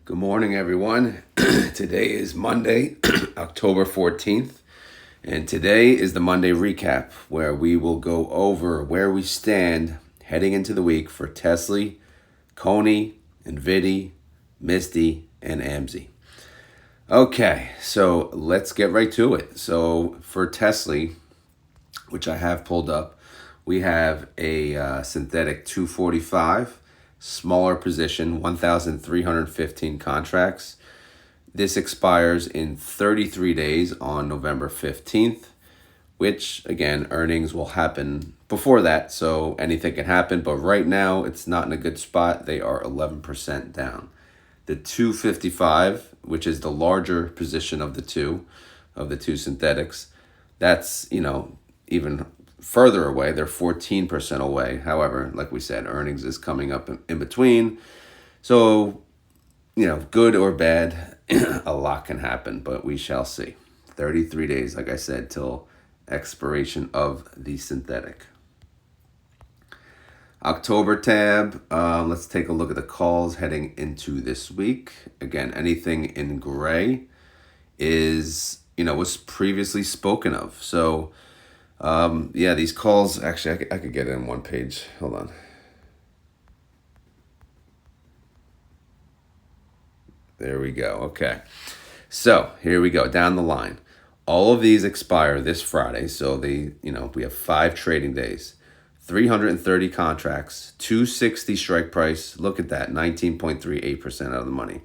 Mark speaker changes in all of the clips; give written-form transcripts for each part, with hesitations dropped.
Speaker 1: Good morning, everyone. Today is Monday, October 14th, and today is the Monday recap where we will go over where we stand heading into the week for Tesley, Cony, Vidy, Misty, and AMZY. Okay, so let's get right to it. So for Tesley, which I have pulled up, we have a synthetic 245, smaller position, 1,315 contracts. This expires in 33 days on November 15th, which, again, earnings will happen before that, so anything can happen. But right now, it's not in a good spot. They are 11% down. The 255, which is the larger position of the two synthetics, that's, even further away. They're 14% away. However, like we said, earnings is coming up in between. So, good or bad, a lot can happen, but we shall see. 33 days, like I said, till expiration of the synthetic. October tab, let's take a look at the calls heading into this week. Again, anything in gray is, was previously spoken of. So, these calls, actually, I could get it in one page. Hold on. There we go. Okay. So here we go down the line. All of these expire this Friday. So we have 5 trading days, 330 contracts, 260 strike price. Look at that, 19.38% out of the money.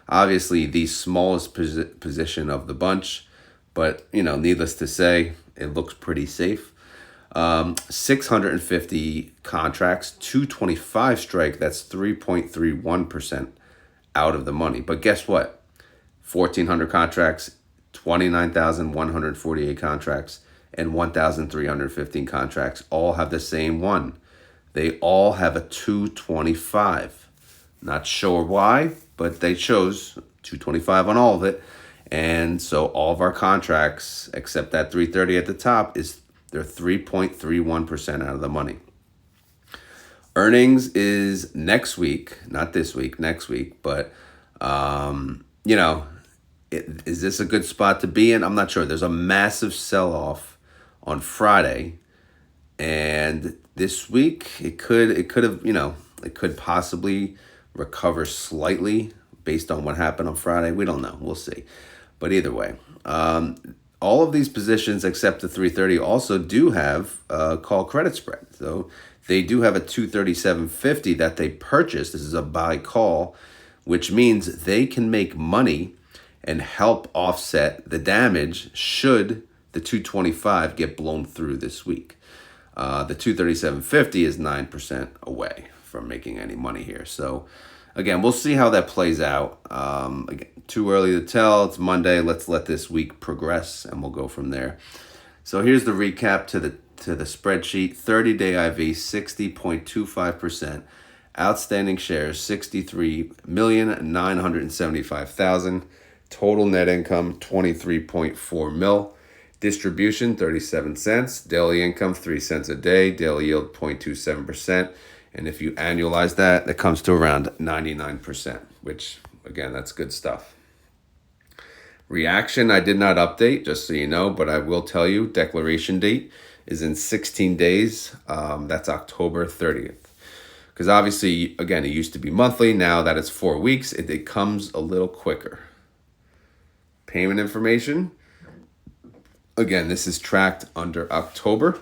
Speaker 1: Obviously, the smallest position of the bunch, but needless to say, it looks pretty safe. 650 contracts, 225 strike. That's 3.31% out of the money. But guess what? 1,400 contracts, 29,148 contracts, and 1,315 contracts all have the same one. They all have a 225. Not sure why, but they chose 225 on all of it. And so all of our contracts, except that 330 at the top, they're 3.31% out of the money. Earnings is next week, not this week, next week. But, is this a good spot to be in? I'm not sure. There's a massive sell-off on Friday. And this week, it could possibly recover slightly based on what happened on Friday. We don't know. We'll see. But either way, all of these positions except the 330 also do have call credit spread. So they do have a 237.50 that they purchased. This is a buy call, which means they can make money and help offset the damage should the 225 get blown through this week. The 237.50 is 9% away from making any money here. So again, we'll see how that plays out. Again, too early to tell. It's Monday. Let's let this week progress, and we'll go from there. So here's the recap to the spreadsheet. 30-day IV, 60.25%. Outstanding shares, 63,975,000. Total net income, 23.4 mil. Distribution, 37 cents. Daily income, 3 cents a day. Daily yield, 0.27%. And if you annualize that, that comes to around 99%, which, again, that's good stuff. Reaction, I did not update, just so you know, but I will tell you, declaration date is in 16 days. That's October 30th. Because obviously, again, it used to be monthly. Now that it's 4 weeks, it comes a little quicker. Payment information. Again, this is tracked under October,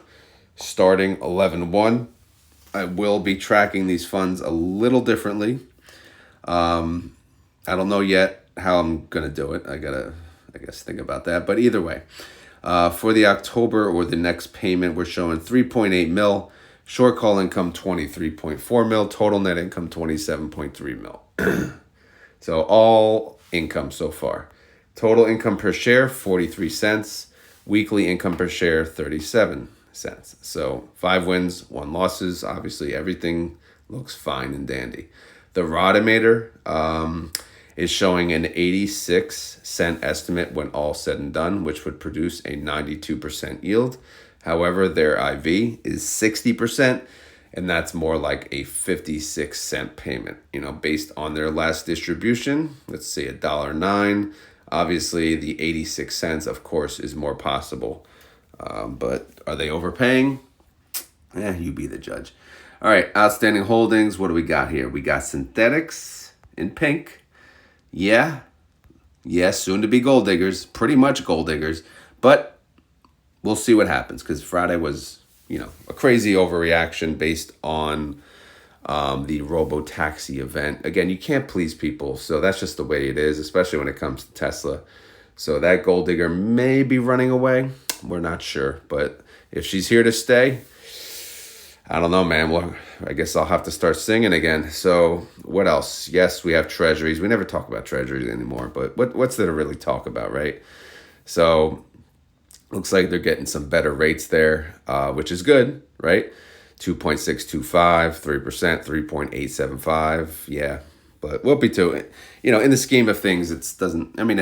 Speaker 1: starting 11/1. I will be tracking these funds a little differently. I don't know yet how I'm going to do it. I guess, think about that. But either way, for the October or the next payment, we're showing 3.8 mil. Short call income, 23.4 mil. Total net income, 27.3 mil. So all income so far. Total income per share, 43 cents. Weekly income per share, 37 cents. So 5 wins, 1 losses. Obviously, everything looks fine and dandy. The Rodometer is showing an 86-cent estimate when all said and done, which would produce a 92% yield. However, their IV is 60%, and that's more like a 56-cent payment, based on their last distribution. Let's say $1.09. Obviously, the 86 cents, of course, is more possible. But are they overpaying? You be the judge. All right, outstanding holdings. What do we got here? We got synthetics in pink. Yeah, soon to be gold diggers. Pretty much gold diggers. But we'll see what happens, because Friday was, a crazy overreaction based on the robo-taxi event. Again, you can't please people, so that's just the way it is, especially when it comes to Tesla. So that gold digger may be running away. We're not sure, but if she's here to stay, I don't know, man. Well, I guess I'll have to start singing again. So what else? Yes, we have treasuries. We never talk about treasuries anymore, but what's there to really talk about, right? So looks like they're getting some better rates there, which is good, right? 2.625, 3%, 3.875. Yeah, but whoopee to it. In the scheme of things, it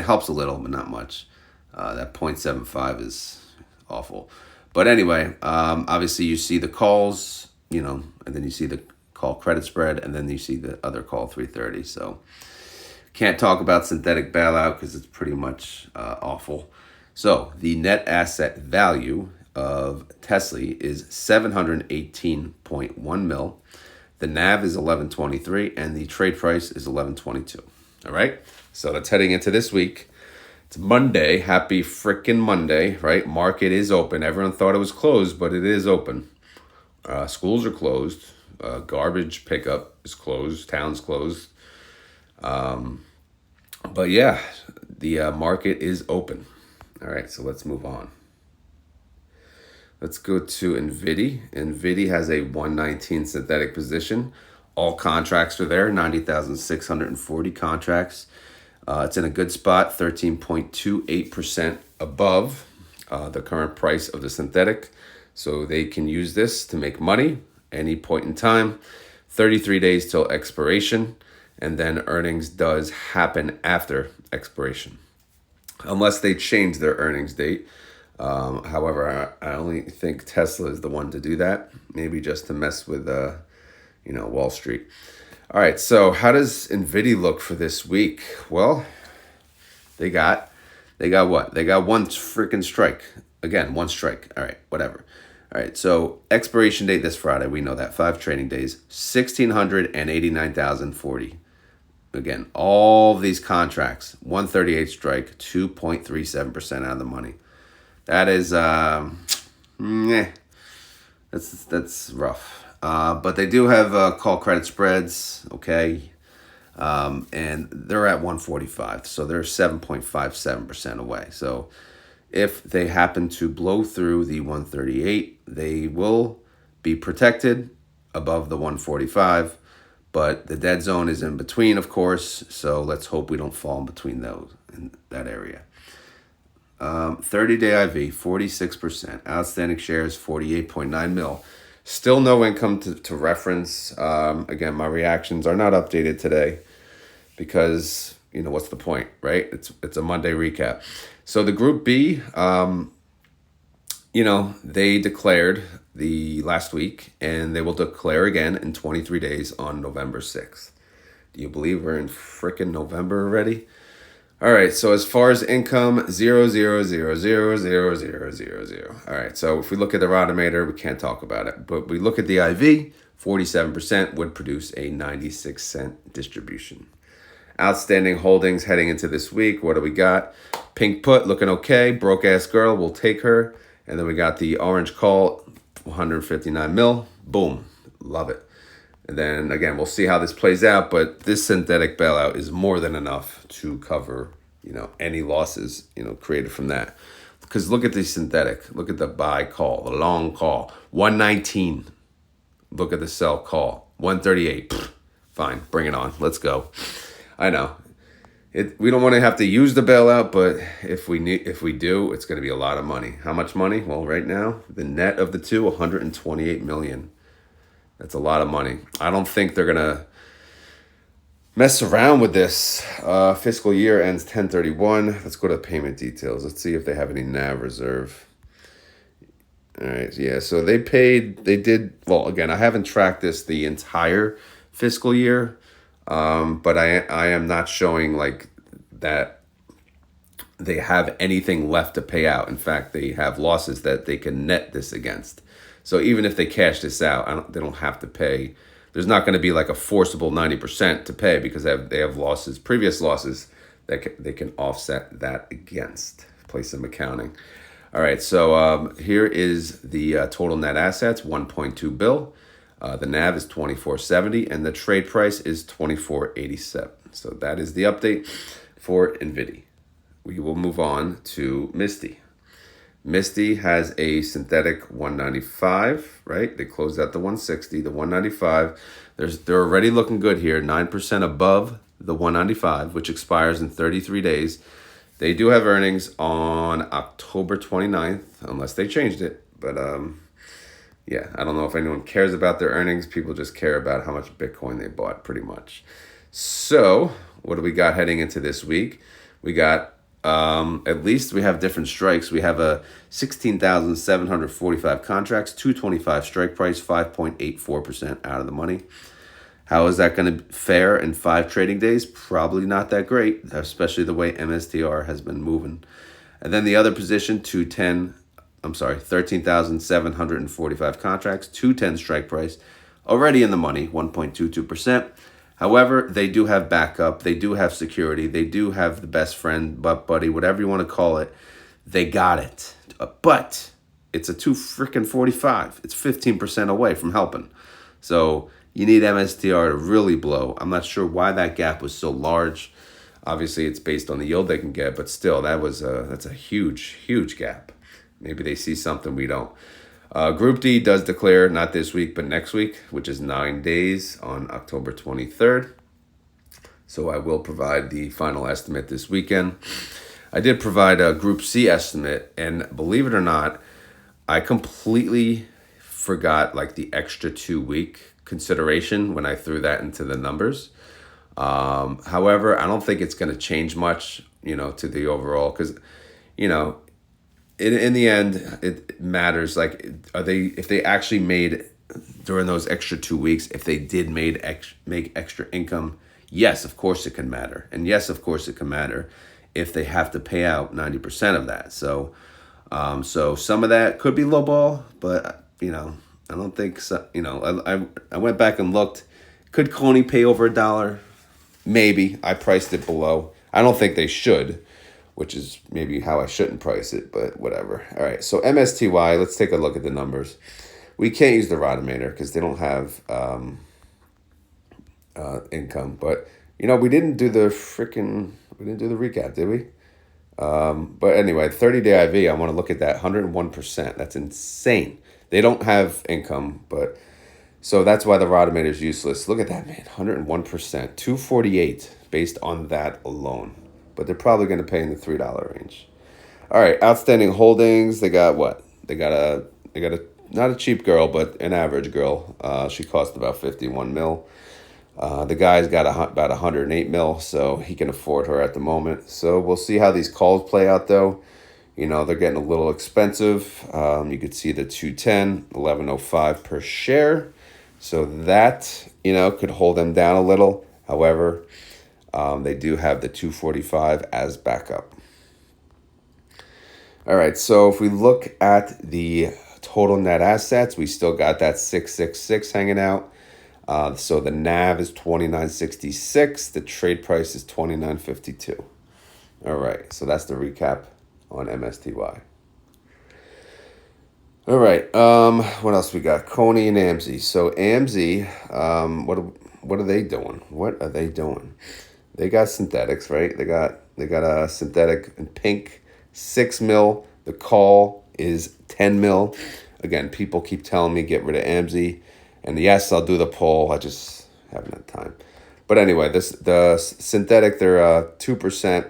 Speaker 1: helps a little, but not much. That 0.75 is awful. But anyway, obviously you see the calls, and then you see the call credit spread, and then you see the other call 330. So can't talk about synthetic bailout because it's pretty much awful. So the net asset value of Tesley is 718.1 mil. The NAV is 1123, and the trade price is 1122. All right. So that's heading into this week. It's Monday. Happy freaking Monday, right? Market is open. Everyone thought it was closed, but it is open. Schools are closed. Garbage pickup is closed. Town's closed. But yeah, the market is open. All right, so let's move on. Let's go to NVDY. NVDY has a 119 synthetic position. All contracts are there, 90,640 contracts. It's in a good spot, 13.28% above the current price of the synthetic. So they can use this to make money any point in time. 33 days till expiration, and then earnings does happen after expiration, unless they change their earnings date. However, I only think Tesla is the one to do that, maybe just to mess with Wall Street. All right, so how does NVIDIA look for this week? Well, they got what? They got one freaking strike. Again, one strike. All right, whatever. All right, so expiration date this Friday. We know that. 5 trading days. 1,689,040. Again, all these contracts. 138 strike. 2.37% out of the money. That is, that's rough. But they do have call credit spreads, okay? And they're at 145, so they're 7.57% away. So if they happen to blow through the 138, they will be protected above the 145, but the dead zone is in between, of course, so let's hope we don't fall in between those in that area. 30-day IV, 46%. Outstanding shares, 48.9 mil. Still no income to reference. Again, my reactions are not updated today because, what's the point, right? It's a Monday recap. So the Group B, they declared the last week, and they will declare again in 23 days on November 6th. Do you believe we're in frickin' November already? All right, so as far as income, 0, 0, 0, 0, 0, 0, 0, 0. All right, so if we look at the Rotomator, we can't talk about it. But we look at the IV, 47% would produce a 96-cent distribution. Outstanding holdings heading into this week. What do we got? Pink put looking okay. Broke ass girl, we'll take her. And then we got the orange call, 159 mil. Boom, love it. And then again, we'll see how this plays out, but this synthetic bailout is more than enough to cover, any losses, created from that. Because look at the synthetic. Look at the buy call, the long call, 119. Look at the sell call, 138. Fine, bring it on. Let's go. I know. We don't want to have to use the bailout, but if we do, it's going to be a lot of money. How much money? Well, right now, the net of the two, 128 million. That's a lot of money. I don't think they're going to mess around with this. Fiscal year ends 10/31. Let's go to payment details. Let's see if they have any NAV reserve. All right, yeah. So they did well. Again, I haven't tracked this the entire fiscal year, but I am not showing like that they have anything left to pay out. In fact, they have losses that they can net this against. So even if they cash this out, they don't have to pay. There's not going to be like a forcible 90% to pay because they have losses, previous losses that they can offset that against. Play some accounting. All right, so here is the total net assets, 1.2 bill. The NAV is 2470, and the trade price is 2487. So that is the update for NVDY. We will move on to Misty. Misty has a synthetic 195, right? They closed out the 160, the 195. They're already looking good here, 9% above the 195, which expires in 33 days. They do have earnings on October 29th, unless they changed it. But yeah, I don't know if anyone cares about their earnings. People just care about how much Bitcoin they bought, pretty much. So what do we got heading into this week? We got at least we have different strikes. We have a 16,745 contracts, 225 strike price, 5.84% out of the money. How is that going to fare in 5 trading days? Probably not that great, especially the way MSTR has been moving. And then the other position, 13,745 contracts, 210 strike price, already in the money, 1.22%. However, they do have backup, they do have security, they do have the best friend, butt buddy, whatever you want to call it. They got it. But it's a 2.45. It's 15% away from helping. So you need MSTR to really blow. I'm not sure why that gap was so large. Obviously, it's based on the yield they can get, but still, that's a huge, huge gap. Maybe they see something we don't. Group D does declare not this week, but next week, which is 9 days on October 23rd. So I will provide the final estimate this weekend. I did provide a Group C estimate, and believe it or not, I completely forgot like the extra 2-week consideration when I threw that into the numbers. However, I don't think it's going to change much, to the overall, because, in the end, it matters. Like, if they actually made during those extra 2 weeks, if they did make extra income, yes, of course it can matter. And yes, of course it can matter if they have to pay out 90% of that. So, so some of that could be lowball, but, I don't think so. I went back and looked. Could Cony pay over $1? Maybe. I priced it below. I don't think they should, which is maybe how I shouldn't price it, but whatever. All right, so MSTY, let's take a look at the numbers. We can't use the Rotometer because they don't have income. But, we didn't do the recap, did we? But anyway, 30-day IV, I want to look at that, 101%. That's insane. They don't have income, but so that's why the Rotometer is useless. Look at that, man, 101%, 248 based on that alone. But they're probably going to pay in the $3 range. All right, outstanding holdings. They got what? They got a not a cheap girl, but an average girl. She cost about 51 mil. The guy's got about 108 mil, so he can afford her at the moment. So we'll see how these calls play out, though. They're getting a little expensive. You could see the 210, 1105 per share. So that, could hold them down a little. However, they do have the 245 as backup. All right, so if we look at the total net assets, we still got that 666 hanging out. So the NAV is 2966. The trade price is 2952. All right, so that's the recap on MSTY. All right, what else we got? Cony and AMZY. So AMZY, what are they doing? What are they doing? They got synthetics, right? They got a synthetic in pink, 6 mil. The call is 10 mil. Again, people keep telling me get rid of AMZY. And yes, I'll do the poll. I just haven't had time. But anyway, the synthetic, they're 2%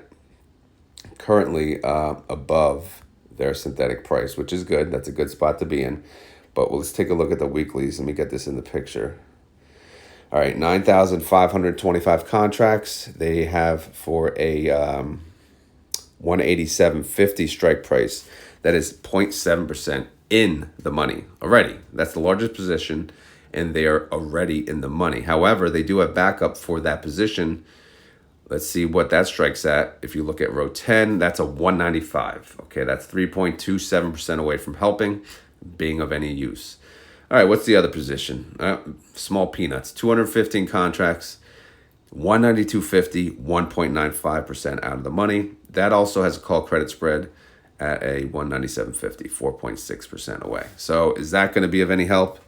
Speaker 1: currently above their synthetic price, which is good. That's a good spot to be in. But let's take a look at the weeklies. Let me get this in the picture. All right, 9,525 contracts. They have for a 187.50 strike price. That is 0.7% in the money already. That's the largest position, and they are already in the money. However, they do have backup for that position. Let's see what that strikes at. If you look at row 10, that's a 195. Okay, that's 3.27% away from helping, being of any use. All right, what's the other position? Small peanuts, 215 contracts, 192.50, 1.95% out of the money. That also has a call credit spread at a 197.50, 4.6% away. So is that going to be of any help?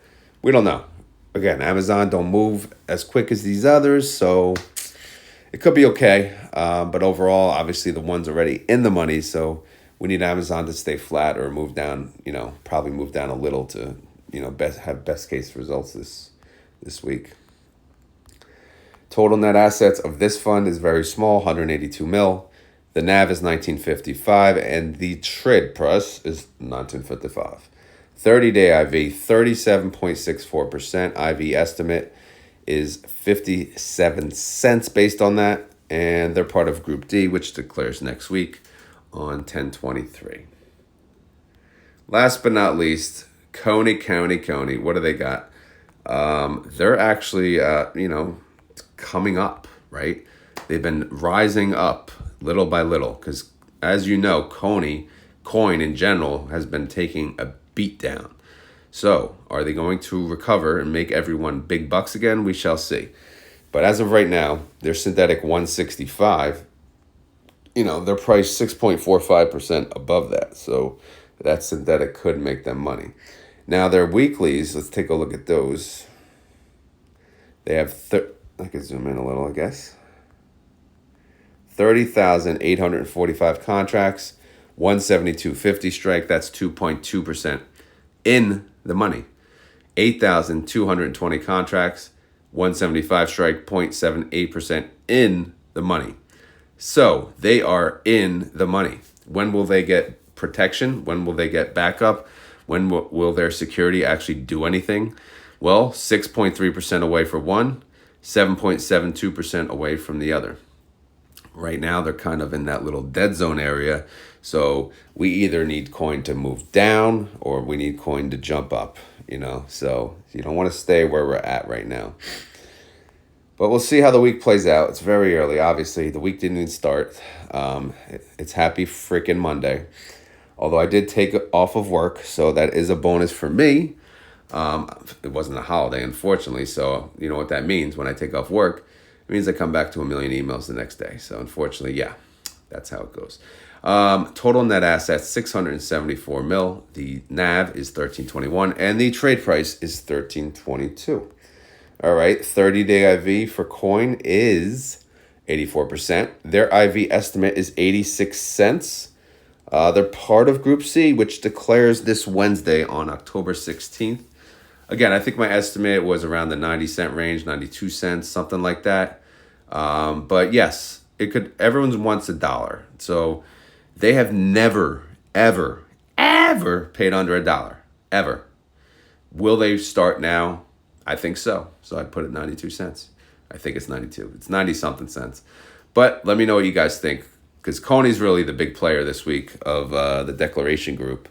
Speaker 1: We don't know. Again, Amazon don't move as quick as these others, so it could be okay. But overall, obviously the one's already in the money, so we need Amazon to stay flat or move down, probably move down a little to, have best case results this week. Total net assets of this fund is very small, 182 mil. The NAV is 1955, and the trade price is 1955. 30-day IV, 37.64%. IV estimate is 57 cents based on that, and they're part of Group D, which declares next week on 10/23. Last but not least, Cony. What do they got? They're actually, coming up, right? They've been rising up little by little because, as you know, coin in general has been taking a beat down. So are they going to recover and make everyone big bucks again? We shall see. But as of right now, their synthetic 165, they're priced 6.45% above that. So that synthetic could make them money. Now their weeklies, let's take a look at those. They have, I can zoom in a little, I guess. 30,845 contracts, 172.50 strike. That's 2.2% in the money. 8,220 contracts, 175 strike, 0.78% in the money. So they are in the money. When will they get protection? When will they get backup? When will their security actually do anything? Well, 6.3% away for one, 7.72% away from the other. Right now, they're kind of in that little dead zone area. So we either need coin to move down or we need coin to jump up, So you don't want to stay where we're at right now. But we'll see how the week plays out. It's very early, obviously. The week didn't even start. It's happy freaking Monday. Although I did take off of work, so that is a bonus for me. It wasn't a holiday, unfortunately. So you know what that means when I take off work. It means I come back to 1 million emails the next day. So unfortunately, yeah, that's how it goes. Total net assets, 674 mil. The NAV is 1321, and the trade price is 1322. All right, 30-day IV for coin is 84%. Their IV estimate is 86 cents. They're part of Group C, which declares this Wednesday on October 16th. Again, I think my estimate was around the 90-cent range, 92 cents, something like that. But yes, everyone wants $1. So they have never, ever, ever paid under $1, ever. Will they start now? I think so. So I put it 92 cents. I think it's 92. It's 90-something cents. But let me know what you guys think, because Cony's really the big player this week of the declaration group.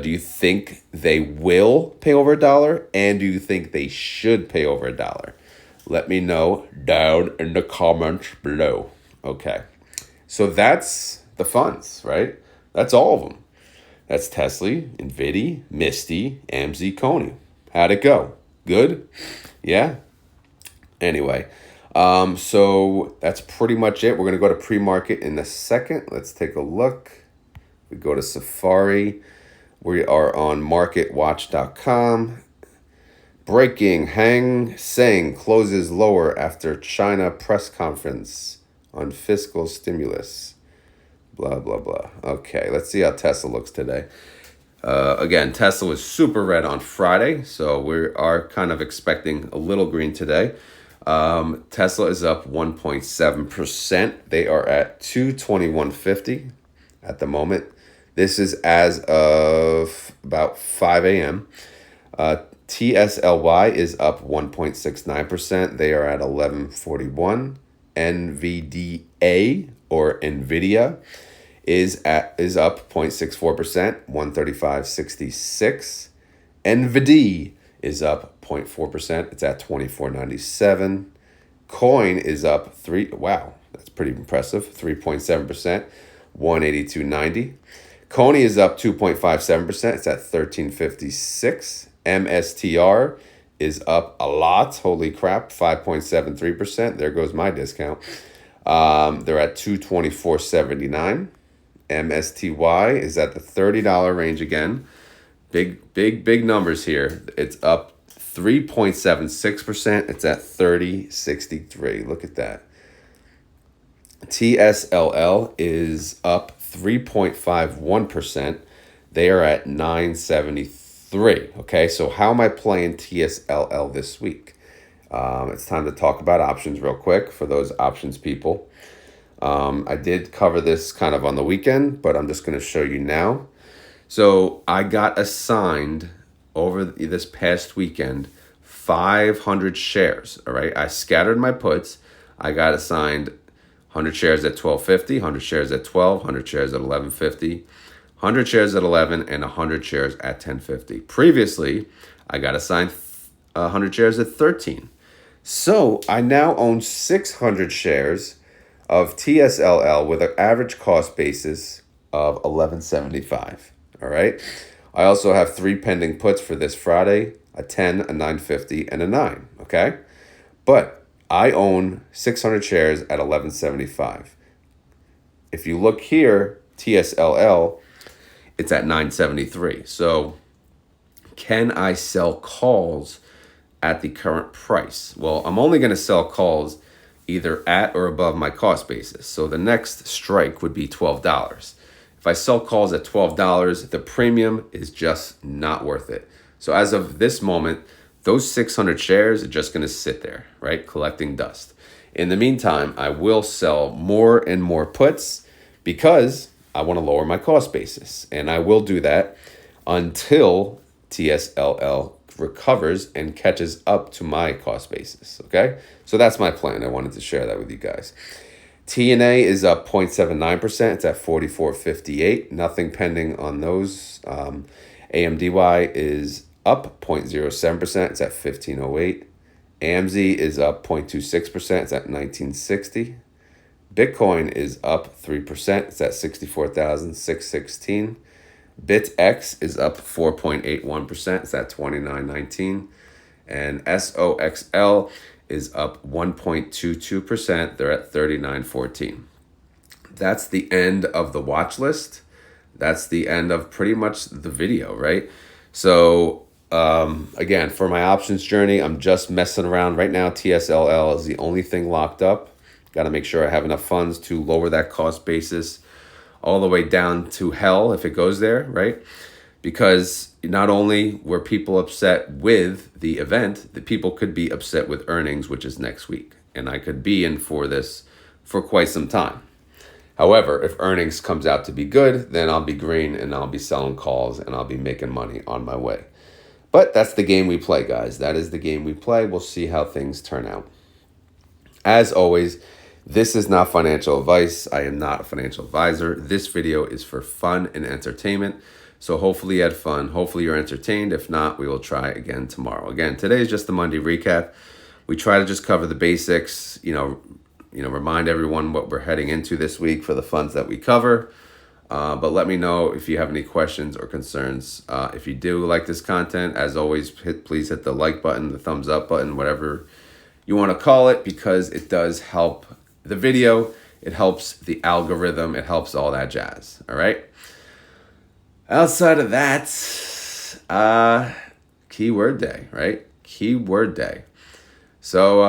Speaker 1: Do you think they will pay over $1? And do you think they should pay over $1? Let me know down in the comments below. Okay. So that's the funds, right? That's all of them. That's Tesley, NVDY, Misty, AMZY, Cony. How'd it go? Good? Yeah? Anyway, so that's pretty much it. We're going to go to pre-market in a second. Let's take a look. We go to Safari. We are on marketwatch.com. Breaking, Hang Seng closes lower after China press conference on fiscal stimulus. Blah, blah, blah. Okay, let's see how Tesla looks today. Again, Tesla was super red on Friday, so we are kind of expecting a little green today. Tesla is up 1.7%. They are at 221.50 at the moment. This is as of about 5 a.m. TSLY is up 1.69%. They are at 1141. NVDA or NVIDIA is up 0.64%, 135.66. NVDY is up 0.4%. It's at 24.97. Coin is up wow, that's pretty impressive, 3.7%, 182.90. Cony is up 2.57%. It's at 13.56. MSTR is up a lot. Holy crap, 5.73%. There goes my discount. They're at 224.79. MSTY is at the $30 range again. Big numbers here. It's up 3.76%. It's at 30.63. Look at that. TSLY is up 3.51%. They are at 973. Okay, so how am I playing TSLY this week? It's time to talk about options real quick for those options people. I did cover this kind of on the weekend, but I'm just going to show you now. So I got assigned over this past weekend 500 shares. All right, I scattered my puts. I got assigned 100 shares at 12.50, 100 shares at 12, 100 shares at 11.50, 100 shares at 11, and 100 shares at 10.50. Previously, I got assigned 100 shares at 13. So I now own 600 shares of TSLY with an average cost basis of $11.75. All right. I also have 3 pending puts for this Friday, a 10, a 9.50, and a 9. Okay. But I own 600 shares at $11.75. If you look here, TSLY, it's at $9.73. So can I sell calls at the current price? Well, I'm only going to sell calls either at or above my cost basis. So the next strike would be $12. If I sell calls at $12, the premium is just not worth it. So as of this moment, those 600 shares are just going to sit there, right, collecting dust. In the meantime, I will sell more and more puts because I want to lower my cost basis. And I will do that until TSLY recovers and catches up to my cost basis, okay? So that's my plan. I wanted to share that with you guys. TNA is up 0.79%. It's at 44.58. Nothing pending on those. AMZY is up 0.07%. It's at 15.08. AMZY is up 0.26%. It's at 1960. Bitcoin is up 3%. It's at 64,616. BitX is up 4.81%. It's at 29.19. And SOXL is up 1.22%. They're at 39.14. That's the end of the watch list. That's the end of pretty much the video, right? So again, for my options journey, I'm just messing around right now. TSLY is the only thing locked up. Got to make sure I have enough funds to lower that cost basis all the way down to hell if it goes there, right? Because not only were people upset with the event, the people could be upset with earnings, which is next week. And I could be in for this for quite some time. However, if earnings comes out to be good, then I'll be green and I'll be selling calls and I'll be making money on my way. But that's the game we play, guys. That is the game we play. We'll see how things turn out. As always, this is not financial advice. I am not a financial advisor. This video is for fun and entertainment. So hopefully you had fun. Hopefully you're entertained. If not, we will try again tomorrow. Again, today is just the Monday recap. We try to just cover the basics, remind everyone what we're heading into this week for the funds that we cover. But let me know if you have any questions or concerns. If you do like this content, as always, please hit the like button, the thumbs up button, whatever you want to call it, because it does help the video. It helps the algorithm. It helps all that jazz. All right. Outside of that, keyword day, right? Keyword day. So,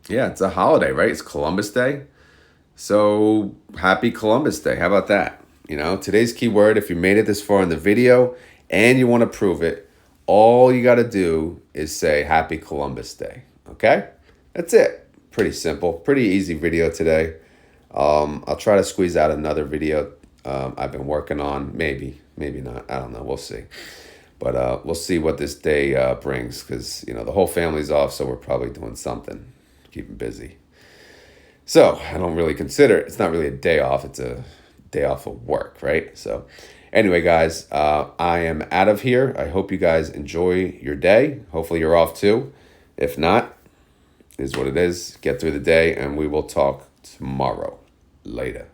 Speaker 1: yeah, it's a holiday, right? It's Columbus Day. So happy Columbus Day. How about that? Today's keyword, if you made it this far in the video and you want to prove it, all you got to do is say happy Columbus Day. Okay? That's it. Pretty simple. Pretty easy video today. I'll try to squeeze out another video I've been working on. Maybe not. I don't know. We'll see. But we'll see what this day brings because, the whole family's off, so we're probably doing something. Keep them busy. So I don't really consider it. It's not really a day off. It's a day off of work, right? So anyway, guys, I am out of here. I hope you guys enjoy your day. Hopefully you're off too. If not, it is what it is. Get through the day, and we will talk tomorrow. Later.